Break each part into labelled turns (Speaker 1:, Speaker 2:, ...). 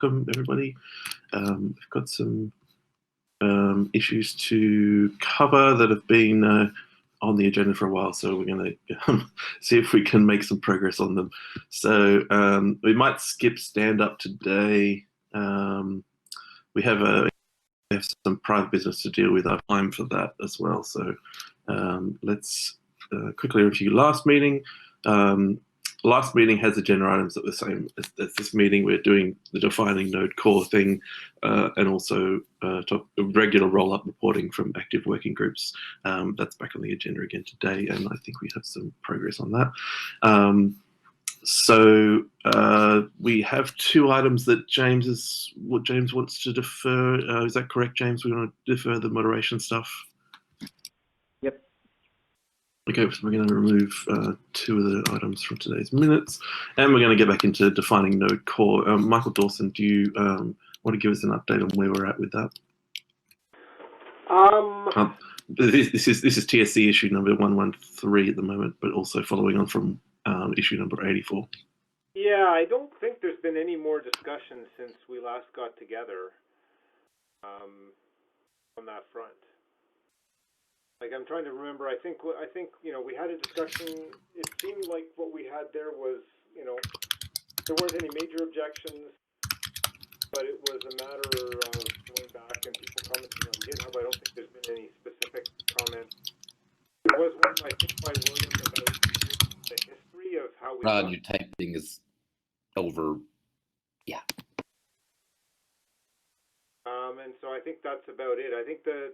Speaker 1: welcome everybody. We've got some issues to cover that have been on the agenda for a while, so we're going to see if we can make some progress on them. So we might skip stand-up today. We have some private business to deal with. I have time for that as well. So let's quickly review last meeting. Last meeting has agenda items that were the same as this meeting. We're doing the defining node core thing and also regular roll-up reporting from active working groups. That's back on the agenda again today, and I think we have some progress on that. So we have two items that James wants to defer. Is that correct, James? We want to defer the moderation stuff?
Speaker 2: Yep.
Speaker 1: Okay, so we're going to remove two of the items from today's minutes, and we're going to get back into defining node core. Michael Dawson, do you want to give us an update on where we're at with that? This is TSC issue number 113 at the moment, but also following on from issue number 84.
Speaker 3: Yeah, I don't think there's been any more discussion since we last got together on that front. Like, I'm trying to remember. I think you know, we had a discussion. It seemed like what we had there was, you know, there weren't any major objections, but it was a matter of going back and people commenting on GitHub. I don't think there's been any specific comments. There was one, I think, by William about the history of how we.
Speaker 4: Rod, your typing is over. Yeah.
Speaker 3: And so I think that's about it. I think that,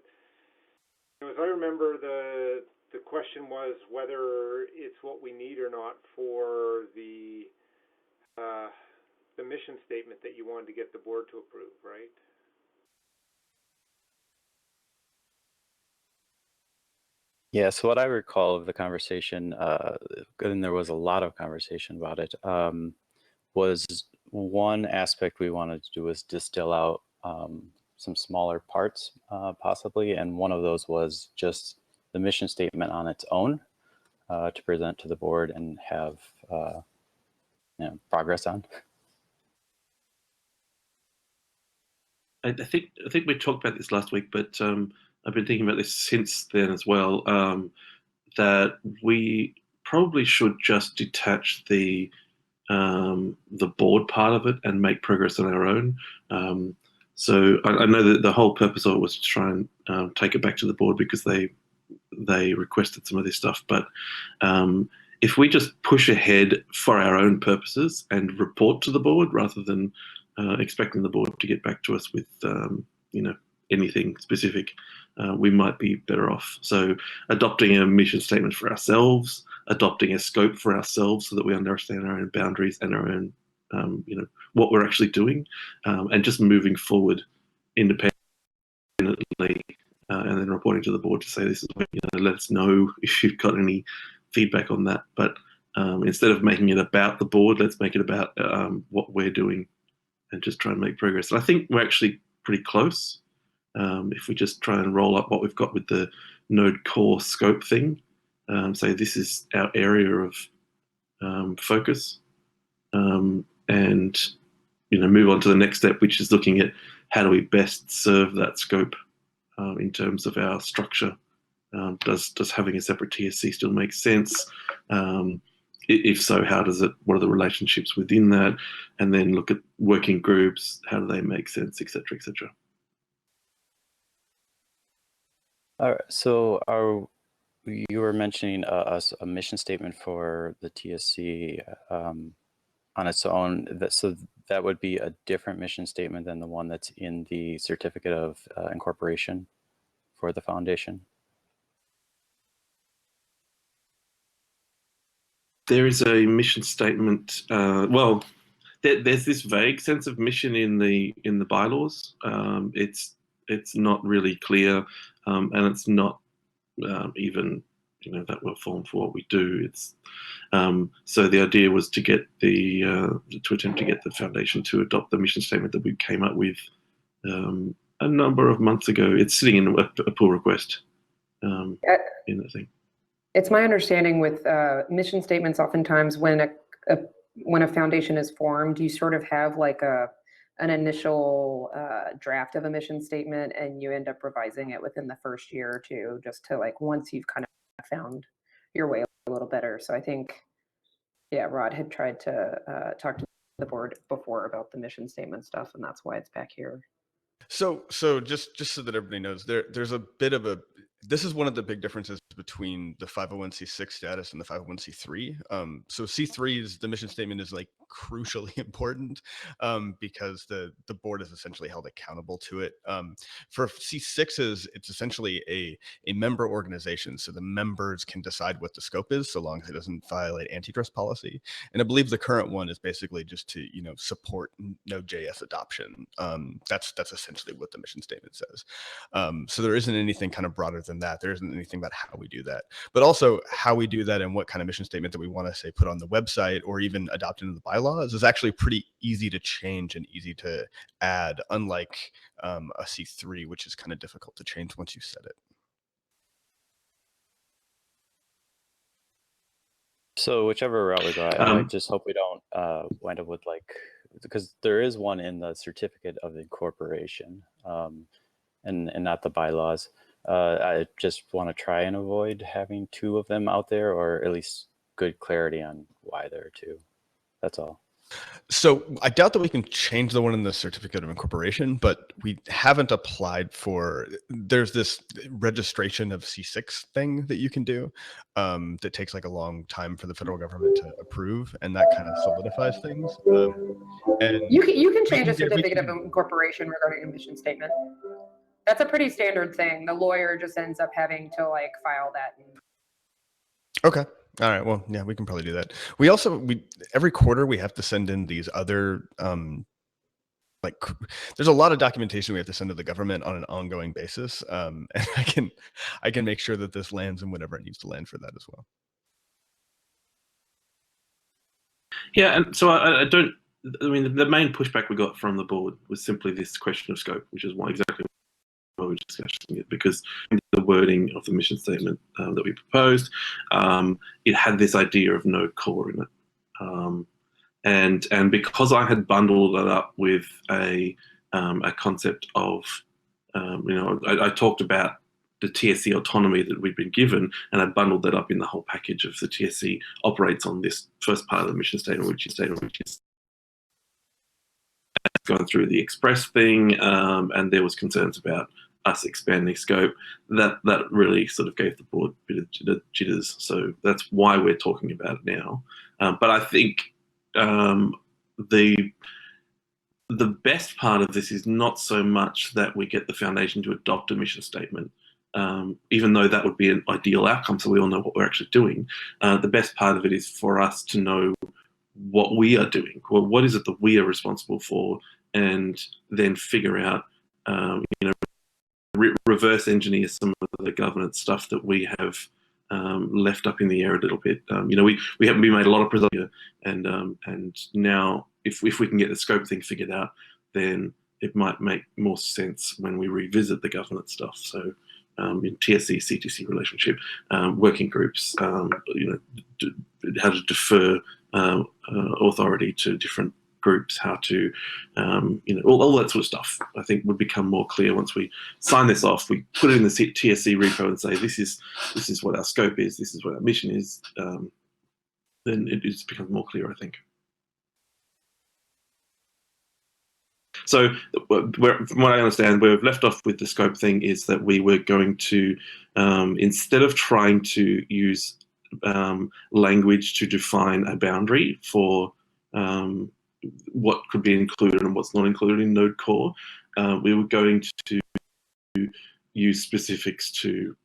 Speaker 3: you know, as I remember, the question was whether it's what we need or not for the mission statement that you wanted to get the board to approve, right?
Speaker 2: Yeah, so what I recall of the conversation, and there was a lot of conversation about it, was one aspect we wanted to do was distill out some smaller parts, possibly, and one of those was just the mission statement on its own to present to the board and have you know, progress on.
Speaker 1: I think we talked about this last week, but I've been thinking about this since then as well, that we probably should just detach the board part of it and make progress on our own. So I know that the whole purpose of it was to try and take it back to the board because they requested some of this stuff. But if we just push ahead for our own purposes and report to the board rather than expecting the board to get back to us with you know, anything specific, we might be better off. So adopting a mission statement for ourselves, adopting a scope for ourselves so that we understand our own boundaries and our own, you know, what we're actually doing, and just moving forward independently, and then reporting to the board to say, this is, you know, let us know if you've got any feedback on that. But instead of making it about the board, let's make it about what we're doing and just try and make progress. And I think we're actually pretty close. If we just try and roll up what we've got with the node core scope thing, say this is our area of focus, and, you know, move on to the next step, which is looking at how do we best serve that scope in terms of our structure. Does having a separate TSC still make sense? If so, how does it? What are the relationships within that? And then look at working groups. How do they make sense, etc., etc.
Speaker 2: All right, so you were mentioning a mission statement for the TSC on its own. So that would be a different mission statement than the one that's in the certificate of incorporation for the foundation.
Speaker 1: There is a mission statement. Well, there's this vague sense of mission in the bylaws. It's not really clear, and it's not even, you know, that well formed for what we do. It's so the idea was to get to attempt to get the foundation to adopt the mission statement that we came up with a number of months ago. It's sitting in a pull request in the thing.
Speaker 5: It's my understanding with mission statements, oftentimes when a foundation is formed, you sort of have like a an initial draft of a mission statement and you end up revising it within the first year or two, just to like, once you've kind of found your way a little better. So I think, yeah, Rod had tried to talk to the board before about the mission statement stuff, and that's why it's back here.
Speaker 6: So just so that everybody knows, there's a bit of a, this is one of the big differences between the 501c6 status and the 501c3. So C3's, the mission statement is like crucially important because the board is essentially held accountable to it. For C6s, it's essentially a member organization, so the members can decide what the scope is, so long as it doesn't violate antitrust policy. And I believe the current one is basically just to support Node.js adoption. That's essentially what the mission statement says. So there isn't anything kind of broader than that. There isn't anything about how we do that, but also how we do that and what kind of mission statement that we want to say put on the website or even adopt into the bylaws is actually pretty easy to change and easy to add, unlike a C3, which is kind of difficult to change once you set it.
Speaker 2: So whichever route we go, I just hope we don't wind up with like, because there is one in the certificate of incorporation and not the bylaws. I just want to try and avoid having two of them out there, or at least good clarity on why there are two. That's all.
Speaker 6: So I doubt that we can change the one in the certificate of incorporation, but we haven't applied for, there's this registration of C6 thing that you can do that takes like a long time for the federal government to approve, and that kind of solidifies things. And
Speaker 5: you can change a certificate of incorporation regarding a mission statement. That's a pretty standard thing. The lawyer just ends up having to like file that.
Speaker 6: Okay. All right. Well, yeah, we can probably do that. We also, every quarter we have to send in these other, like, there's a lot of documentation we have to send to the government on an ongoing basis. And I can make sure that this lands in whatever it needs to land for that as well.
Speaker 1: Yeah. And so I mean, the main pushback we got from the board was simply this question of scope, which is why exactly we were discussing it, because the wording of the mission statement that we proposed, it had this idea of Node core in it. And because I had bundled it up with a concept of, I talked about the TSC autonomy that we've been given, and I bundled that up in the whole package of the TSC operates on this first part of the mission statement, which is going through the express thing, and there was concerns about us expanding scope. That really sort of gave the board a bit of jitters. So that's why we're talking about it now. But I think the best part of this is not so much that we get the foundation to adopt a mission statement, even though that would be an ideal outcome, so we all know what we're actually doing. The best part of it is for us to know what we are doing. Well, what is it that we are responsible for, and then figure out, reverse engineer some of the governance stuff that we have left up in the air a little bit. We made a lot of progress, and now if we can get the scope thing figured out, then it might make more sense when we revisit the governance stuff. So in TSC CTC relationship, working groups, how to defer authority to different groups, how to, all that sort of stuff, I think would become more clear once we sign this off. We put it in the TSC repo and say, this is what our scope is, this is what our mission is, then it just becomes more clear, I think. So from what I understand, where we've left off with the scope thing is that we were going to, instead of trying to use language to define a boundary for what could be included and what's not included in Node Core, we were going to use specifics to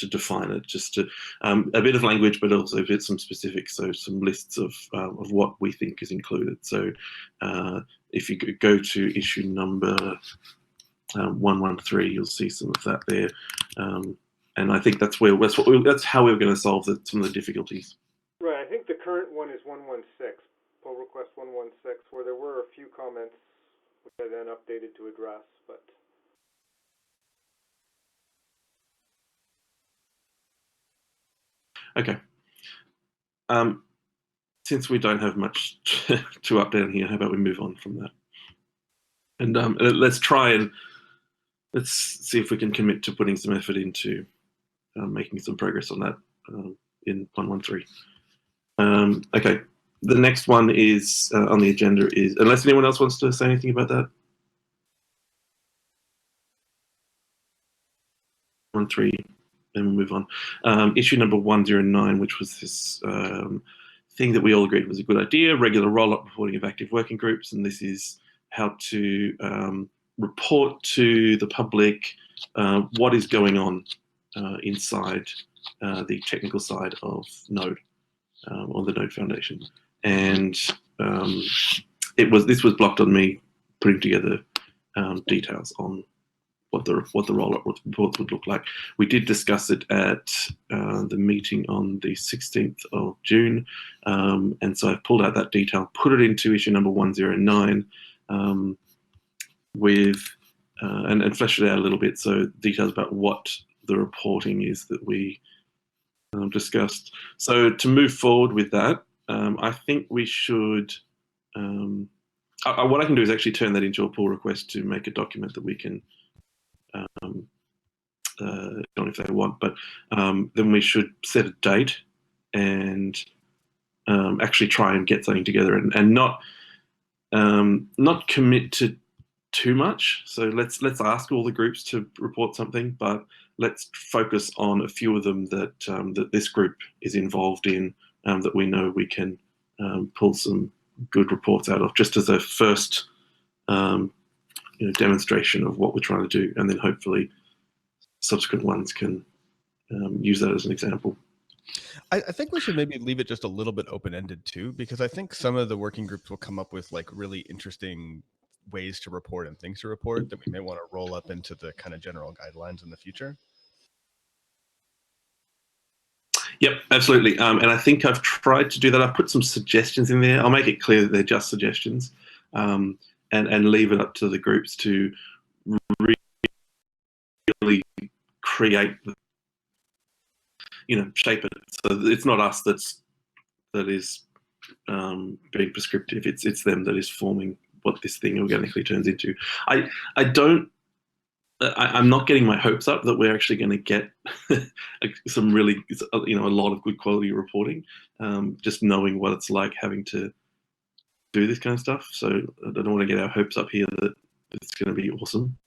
Speaker 1: define it, just to a bit of language, but also a bit some specifics, so some lists of what we think is included. So if you go to issue number 113, you'll see some of that there, and I think that's how we're going to solve some of the difficulties.
Speaker 3: Right. I think the current one is 116, pull request 116, where there were a few comments which I then updated to address, but.
Speaker 1: Okay. Since we don't have much to update on here, how about we move on from that? And let's see if we can commit to putting some effort into making some progress on that in 113. Okay, the next one is on the agenda is, unless anyone else wants to say anything about that. 113, then we'll move on. Issue number 109, which was this thing that we all agreed was a good idea, regular roll-up reporting of active working groups, and this is how to report to the public what is going on inside the technical side of Node or the Node Foundation. And this was blocked on me putting together details on what the roll-up reports would look like. We did discuss it at the meeting on the 16th of June, and so I've pulled out that detail, put it into issue number 109 and fleshed it out a little bit, so details about what the reporting is that we discussed. So to move forward with that, I think we should. What I can do is actually turn that into a pull request to make a document that we can. Don't know if they want, but then we should set a date and actually try and get something together and not commit to too much. So let's ask all the groups to report something, but let's focus on a few of them that that this group is involved in, that we know we can pull some good reports out of, just as a first demonstration of what we're trying to do, and then hopefully subsequent ones can use that as an example.
Speaker 6: I think we should maybe leave it just a little bit open-ended too, because I think some of the working groups will come up with like really interesting ways to report and things to report that we may want to roll up into the kind of general guidelines in the future.
Speaker 1: Yep, absolutely. And I think I've tried to do that. I've put some suggestions in there. I'll make it clear that they're just suggestions, and leave it up to the groups to really create, shape it. So it's not us that is being prescriptive. It's them that is forming what this thing organically turns into. I'm not getting my hopes up that we're actually going to get some really, a lot of good quality reporting. Just knowing what it's like having to do this kind of stuff. So I don't want to get our hopes up here that it's going to be awesome,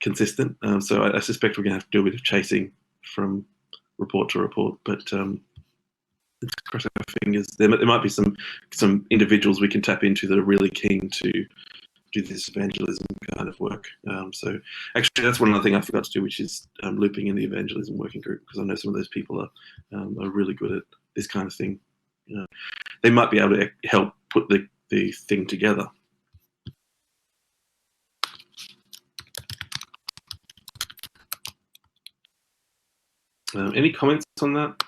Speaker 1: consistent. So I suspect we're going to have to do a bit of chasing from report to report, but let's cross our fingers. There might be some individuals we can tap into that are really keen to do this evangelism kind of work. So actually, that's one other thing I forgot to do, which is looping in the evangelism working group, because I know some of those people are really good at this kind of thing. They might be able to help put the thing together. Any comments on that?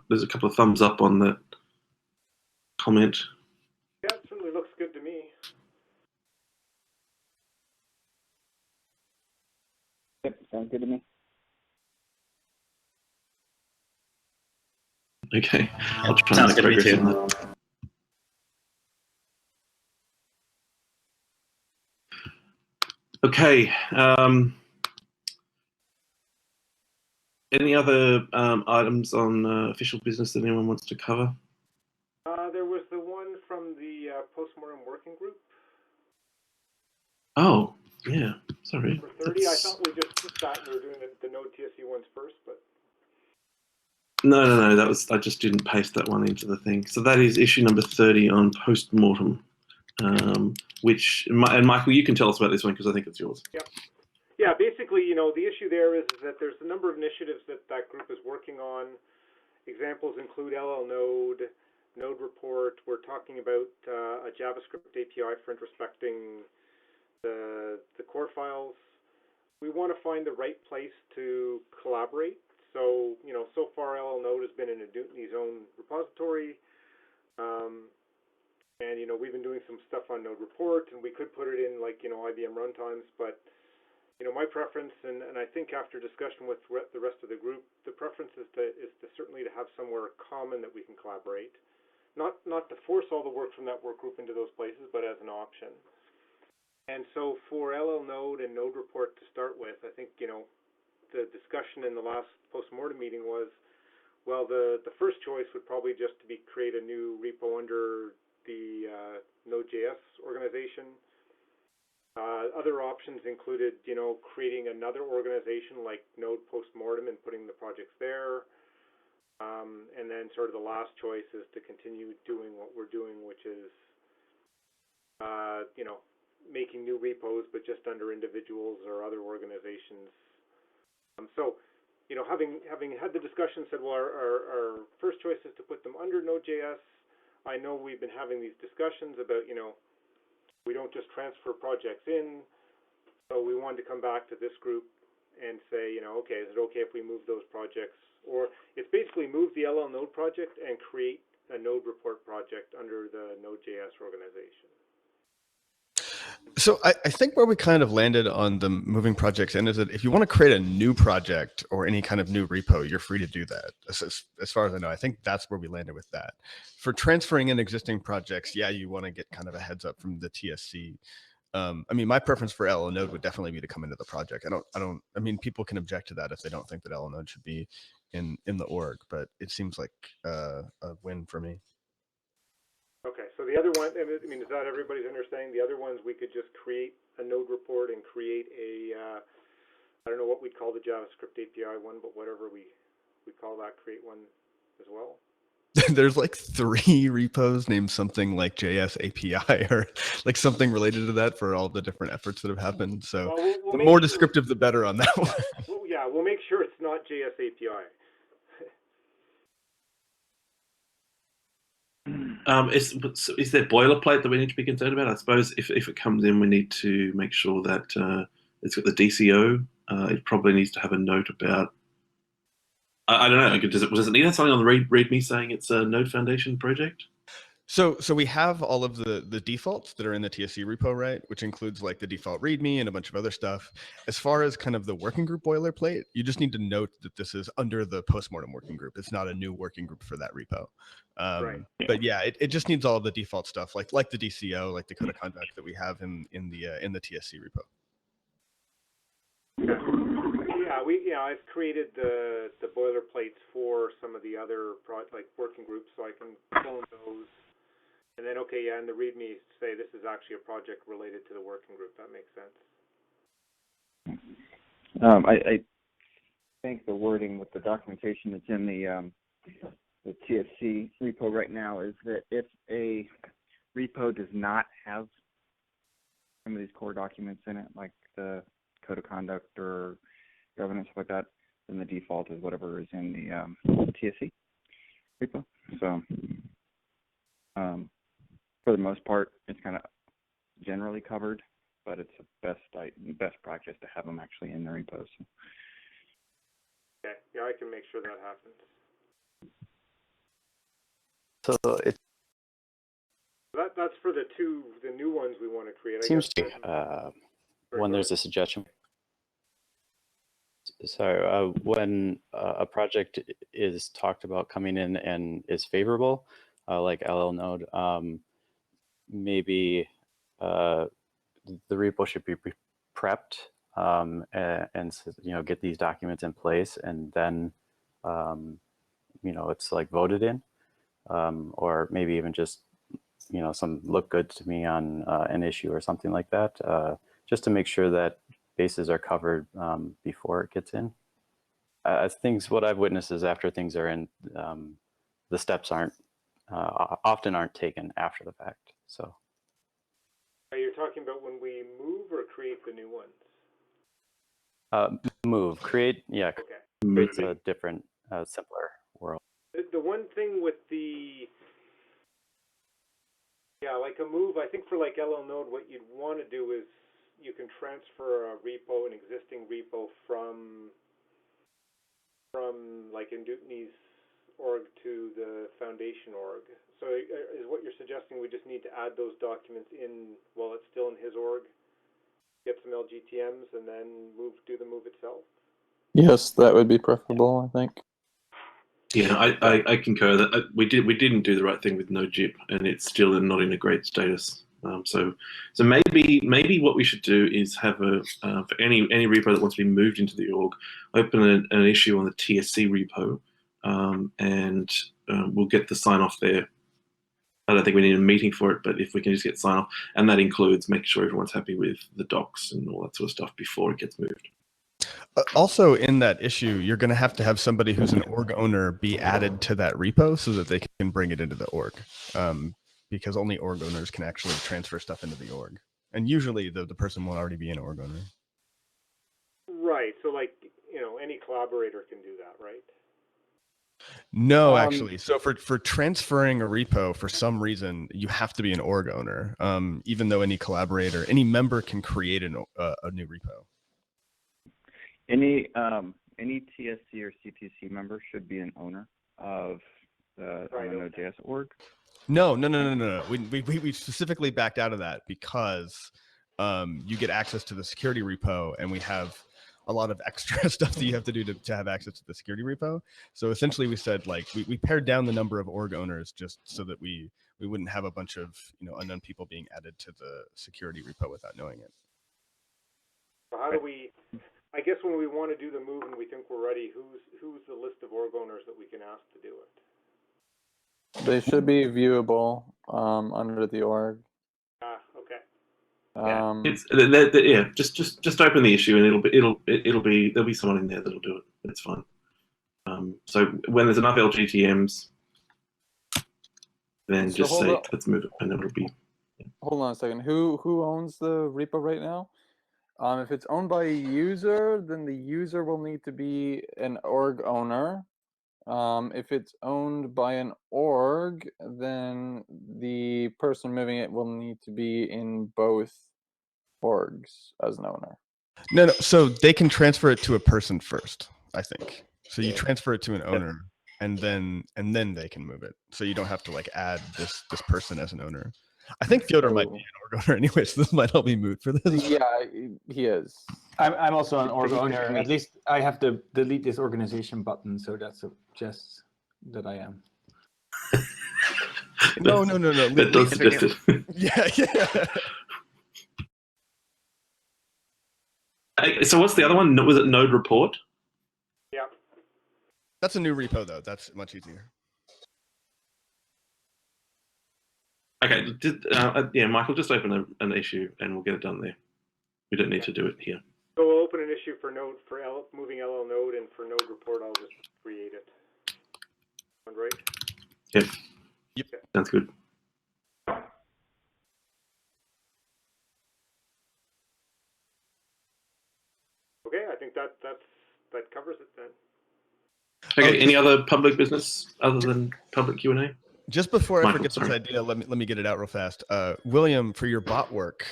Speaker 1: There's a couple of thumbs up on that comment.
Speaker 3: Yeah, it certainly looks good to me.
Speaker 7: Yep, sounds good to me.
Speaker 1: Okay, I'll try
Speaker 8: Sounds
Speaker 1: and make
Speaker 8: good to me
Speaker 1: progress
Speaker 8: too.
Speaker 1: on that. Okay. Any other items on official business that anyone wants to cover?
Speaker 3: There was the one from the postmortem working group.
Speaker 1: Oh, yeah. Sorry.
Speaker 3: Number 30. I thought we just skipped that and we were doing the Node TSC ones first, but.
Speaker 1: No. That was, I just didn't paste that one into the thing. So that is issue number 30 on postmortem. Which, and Michael, you can tell us about this one because I think it's yours.
Speaker 3: Yep. Yeah, basically, the issue there is that there's a number of initiatives that group is working on. Examples include LL Node, Node Report. We're talking about a JavaScript API for introspecting the core files. We want to find the right place to collaborate. So, so far LL Node has been in Newton's own repository. And, we've been doing some stuff on Node Report, and we could put it in, like, IBM runtimes. But, my preference, and I think after discussion with the rest of the group, the preference is to certainly to have somewhere common that we can collaborate. Not to force all the work from that work group into those places, but as an option. And so for LL Node and Node report to start with, I think, the discussion in the last post-mortem meeting was, well, the first choice would probably just to be create a new repo under the Node.js organization. Other options included, creating another organization like Node Postmortem and putting the projects there. And then sort of the last choice is to continue doing what we're doing, which is, making new repos, but just under individuals or other organizations. So, having had the discussion, said, well, our first choice is to put them under Node.js. I know we've been having these discussions about, we don't just transfer projects in. So we wanted to come back to this group and say, okay, is it okay if we move those projects? Or it's basically move the LL Node project and create a Node report project under the Node.js organization.
Speaker 6: So I think where we kind of landed on the moving projects in is that if you want to create a new project or any kind of new repo, you're free to do that. As far as I know, I think that's where we landed with that. For transferring in existing projects, yeah, you want to get kind of a heads up from the TSC. My preference for LL Node would definitely be to come into the project. I mean, people can object to that if they don't think that LL Node should be in the org, but it seems like a win for me.
Speaker 3: Okay, so the other one, I mean, is that everybody's understanding? The other ones, we could just create a Node report and create a, I don't know what we'd call the JavaScript API one, but whatever we call that, create one as well.
Speaker 6: There's like 3 repos named something like JS API or like something related to that for all the different efforts that have happened. So
Speaker 3: we'll
Speaker 6: the more descriptive, the better on that one.
Speaker 3: Well, yeah, we'll make sure it's not JS API.
Speaker 1: Is there boilerplate that we need to be concerned about? I suppose if it comes in, we need to make sure that it's got the DCO. It probably needs to have a note about. I don't know. Does it need something on the README saying it's a Node Foundation project?
Speaker 6: So we have all of the defaults that are in the TSC repo, right? Which includes like the default README and a bunch of other stuff. As far as kind of the working group boilerplate, you just need to note that this is under the postmortem working group. It's not a new working group for that repo.
Speaker 3: Right.
Speaker 6: But yeah, it just needs all the default stuff, like the DCO, like the code of conduct that we have in the TSC repo.
Speaker 3: Yeah, I've created the boilerplates for some of the other working groups, so I can clone those. And then, and the README say this is actually a project related to the working group. That makes sense.
Speaker 7: I think the wording with the documentation that's in the TSC repo right now is that if a repo does not have some of these core documents in it, like the code of conduct or governance, stuff like that, then the default is whatever is in the TSC repo. So for the most part, it's kind of generally covered, but it's a best practice to have them actually in the repos.
Speaker 3: Okay, yeah, I can make sure that happens.
Speaker 2: So it
Speaker 3: that's for the new ones we want to create.
Speaker 2: seems to when there's a suggestion. Sorry, when a project is talked about coming in and is favorable, like LL Node, maybe the repo should be prepped and get these documents in place, and then it's like voted in, or maybe even just some look good to me on an issue or something like that, just to make sure that bases are covered before it gets in. What I've witnessed is after things are in, the steps often aren't taken after the fact. So.
Speaker 3: You're talking about when we move or create the new ones?
Speaker 2: Move, create, yeah, creates a different, simpler world.
Speaker 3: The one thing with like a move, I think for like LL Node, what you'd want to do is you can transfer an existing repo from like Indutini's org to the foundation org. So is what you're suggesting we just need to add those documents in while it's still in his org, get some LGTMs, and then do the move itself?
Speaker 8: Yes, that would be preferable, I think.
Speaker 1: Yeah, I concur that we didn't do the right thing with Node.js, and it's still not in a great status. So maybe what we should do is have a for any repo that wants to be moved into the org, open an issue on the TSC repo, and we'll get the sign off there. I don't think we need a meeting for it, but if we can just get sign off, and that includes making sure everyone's happy with the docs and all that sort of stuff before it gets moved.
Speaker 6: Also, in that issue, you're going to have somebody who's an org owner be added to that repo so that they can bring it into the org, because only org owners can actually transfer stuff into the org. And usually the person will already be an org owner.
Speaker 3: Right. So, like, any collaborator can do that, right?
Speaker 6: No, actually. So for transferring a repo, for some reason, you have to be an org owner, even though any collaborator, any member can create a new repo.
Speaker 7: Any TSC or CTC member should be an owner of the Node.js org.
Speaker 6: No. We specifically backed out of that because you get access to the security repo, and we have a lot of extra stuff that you have to do to have access to the security repo. So essentially, we said like we pared down the number of org owners just so that we wouldn't have a bunch of unknown people being added to the security repo without knowing it.
Speaker 3: So how do we? I guess when we want to do the move and we think we're ready, who's the list of org owners that we can ask to do it?
Speaker 8: They should be viewable under the org.
Speaker 3: Okay.
Speaker 1: Just open the issue and there'll be someone in there that'll do it. It's fine. So when there's enough LGTMs, then
Speaker 8: So
Speaker 1: just say let's move it, and it'll be.
Speaker 8: Hold on a second. Who owns the repo right now? If it's owned by a user, then the user will need to be an org owner. If it's owned by an org, then the person moving it will need to be in both orgs as an owner.
Speaker 6: No. So they can transfer it to a person first, I think. So you transfer it to an owner, and then they can move it. So you don't have to like add this person as an owner. I think Fyodor might be an org owner anyway, so this might help me moot for this.
Speaker 8: Yeah, he is.
Speaker 9: I'm also an org owner. At least I have the delete this organization button, so that suggests that I am.
Speaker 6: No.
Speaker 1: That does suggest it.
Speaker 6: Yeah.
Speaker 1: So what's the other one? Was it Node report?
Speaker 3: Yeah.
Speaker 6: That's a new repo though. That's much easier.
Speaker 1: Okay, Michael, just open an issue and we'll get it done there. We don't need to do it here.
Speaker 3: So we'll open an issue for Node moving LL Node, and for Node report, I'll just create it. Sound right?
Speaker 1: Yep.
Speaker 6: Yep.
Speaker 1: Sounds good.
Speaker 3: Okay, I think that covers it then.
Speaker 1: Okay. Any other public business other than public Q&A?
Speaker 6: Just before I forget
Speaker 1: Sorry.
Speaker 6: this idea, let me get it out real fast. William, for your bot work,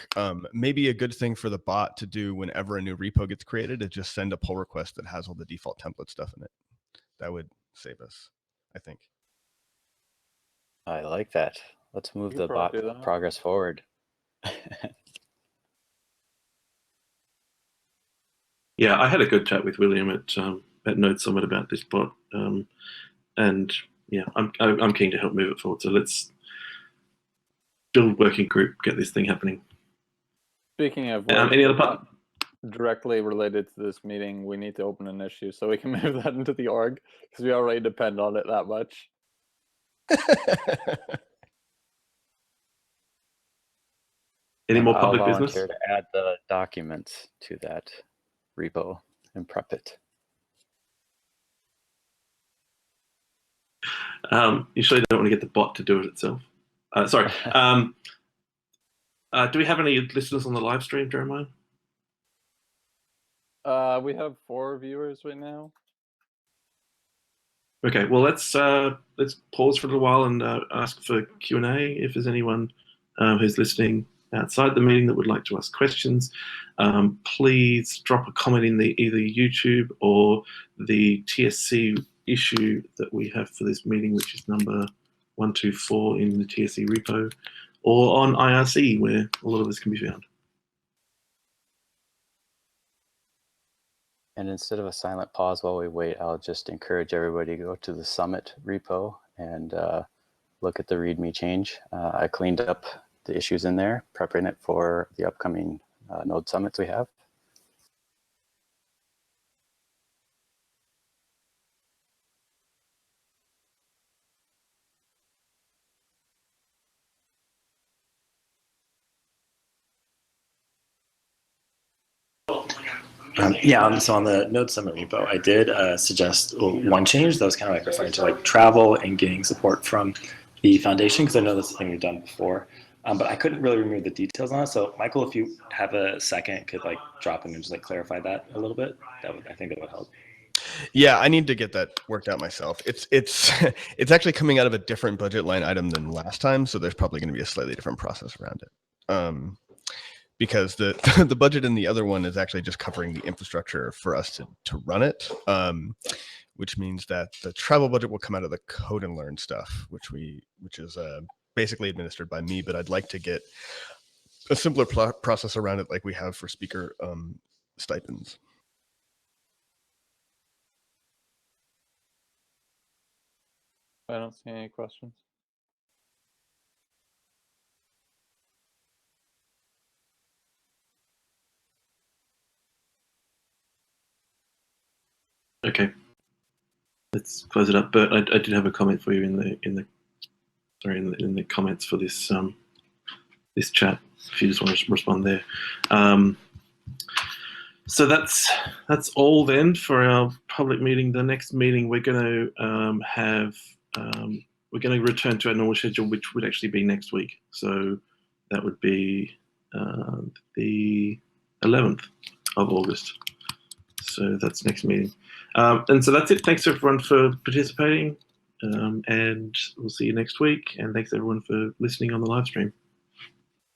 Speaker 6: maybe a good thing for the bot to do whenever a new repo gets created is just send a pull request that has all the default template stuff in it. That would save us, I think.
Speaker 2: I like that. Let's move the bot progress forward.
Speaker 1: Yeah, I had a good chat with William at Node Summit about this bot, and yeah, I'm keen to help move it forward. So let's build a working group, get this thing happening.
Speaker 8: Speaking of
Speaker 1: any other
Speaker 8: directly related to this meeting, we need to open an issue so we can move that into the org because we already depend on it that much.
Speaker 1: Any more public
Speaker 2: I'll
Speaker 1: business?
Speaker 2: volunteer to add the documents to that repo and prep it.
Speaker 1: You sure you don't want to get the bot to do it itself? Sorry. Do we have any listeners on the live stream, Jeremiah?
Speaker 8: We have 4 viewers right now.
Speaker 1: Okay, well let's pause for a little while and ask for Q&A. If there's anyone who's listening outside the meeting that would like to ask questions, please drop a comment in either YouTube or the TSC issue that we have for this meeting, which is number 124 in the TSC repo, or on IRC where a lot of this can be found.
Speaker 2: And instead of a silent pause while we wait, I'll just encourage everybody to go to the Summit repo and look at the README change. I cleaned up the issues in there, prepping it for the upcoming Node summits we have.
Speaker 10: So on the Node Summit repo, I did suggest one change that was kind of like referring to like travel and getting support from the foundation, because I know that's something we've done before, but I couldn't really remember the details on it. So Michael, if you have a second, could like drop in and just like clarify that a little bit. I think that would help.
Speaker 6: Yeah, I need to get that worked out myself. It's it's actually coming out of a different budget line item than last time, so there's probably going to be a slightly different process around it. Because the the budget in the other one is actually just covering the infrastructure for us to run it, which means that the travel budget will come out of the code and learn stuff, which is basically administered by me. But I'd like to get a simpler process around it, like we have for speaker stipends.
Speaker 8: I don't see any questions.
Speaker 1: Okay, let's close it up. But I did have a comment for you in the comments for this this chat. If you just want to respond there. So that's all then for our public meeting. The next meeting we're going to have. We're going to return to our normal schedule, which would actually be next week. So that would be the 11th of August. So that's next meeting. And so that's it. Thanks everyone for participating. And we'll see you next week. And thanks everyone for listening on the live stream.